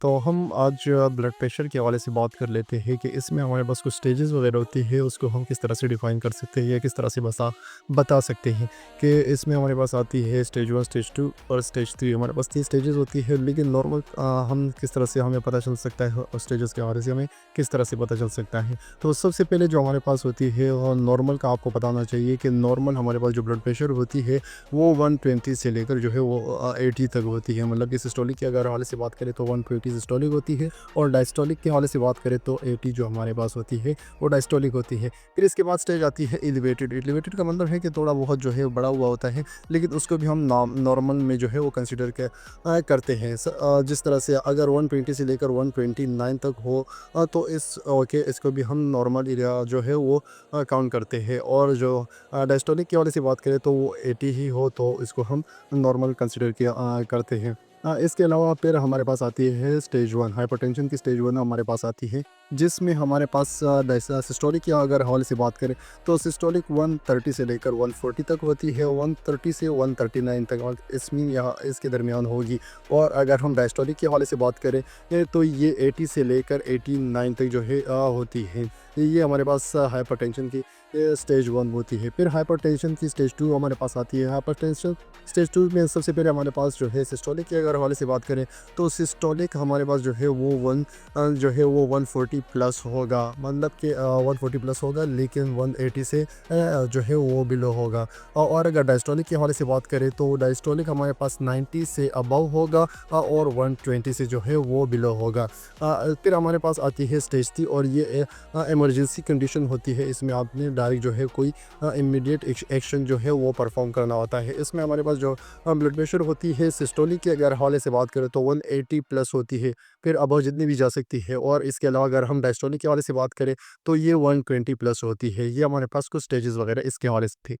तो हम आज ब्लड प्रेशर के हवाले से बात कर लेते हैं कि इसमें हमारे पास कुछ स्टेजेस वगैरह होती है, उसको हम किस तरह से डिफाइन कर सकते हैं या किस तरह से बता सकते हैं कि इसमें हमारे पास आती है स्टेज 1, स्टेज 2 और स्टेज 3। हमारे पास 3 स्टेजेस होती है, लेकिन नॉर्मल हम किस तरह से हमें पता चल सकता है और स्टेजेस के हवाले से हमें किस तरह से पता चल सकता है। तो सबसे पहले जो हमारे पास होती है और नॉर्मल का आपको पता होना चाहिए कि नॉर्मल हमारे पास जो ब्लड प्रेशर होती है वो 120 से लेकर जो है वो 80 तक होती है। मतलब कि सिस्टोलिक के अगर हवाले से बात करें तो 120 सिस्टोलिक होती है, और डायस्टोलिक के हवाले से बात करें तो 80 जो हमारे पास होती है वो डायस्टोलिक होती है। फिर इसके बाद स्टेज आती है एलिवेटेड। एलिवेटेड का मतलब है कि थोड़ा बहुत जो है बड़ा हुआ होता है, लेकिन उसको भी हम नॉर्मल में जो है वो कंसिडर करते हैं। जिस तरह से अगर 120 से लेकर 129 तक हो तो इस ओके इसको भी हम नॉर्मल एरिया जो है वो काउंट करते हैं। और जो डायस्टोलिक के हवाले से बात करें तो वो 80 ही हो तो इसको हम नॉर्मल कंसिडर करते हैं। इसके अलावा फिर हमारे पास आती है स्टेज 1। हाइपरटेंशन की स्टेज 1 हमारे पास आती है, जिसमें हमारे पास सिस्टोलिक की अगर हवाले से बात करें तो सिस्टोलिक 130 से लेकर 140 तक होती है, 130 से 139 तक और इसमें यहाँ इसके दरमियान होगी। और अगर हम डायस्टोलिक के हवाले से बात करें तो ये 80 से लेकर 89 तक जो है होती है। ये हमारे पास हाइपरटेंशन की स्टेज 1 होती है। फिर हाइपरटेंशन की स्टेज 2 हमारे पास आती है। हाइपरटेंशन स्टेज 2 में सबसे पहले हमारे पास जो है सिस्टोलिक के अगर हवाले से बात करें तो सिस्टोलिक हमारे पास जो है वो जो है वो 140 प्लस होगा। मतलब कि 140 प्लस होगा, लेकिन 180 से जो है वो बिलो होगा। और अगर डायस्टोलिक के हवाले से बात करें तो डायस्टोलिक हमारे पास 90 से अबव होगा और 120 से जो है वो बिलो होगा। फिर हमारे पास आती है स्टेज 3, और ये इमरजेंसी कंडीशन होती है। इसमें आपने डायरेक्ट जो है कोई इमीडिएट एक्शन जो है वो परफॉर्म करना होता है। इसमें हमारे पास जो ब्लड प्रेशर होती है सिस्टोलिक के अगर हवाले से बात करें तो 180 प्लस होती है, फिर अबव जितनी भी जा सकती है। और इसके अलावा अगर हम डायस्टोलिक के हवाले से बात करें तो ये 120 प्लस होती है। ये हमारे पास कुछ स्टेजेस वगैरह इसके हवाले से थे।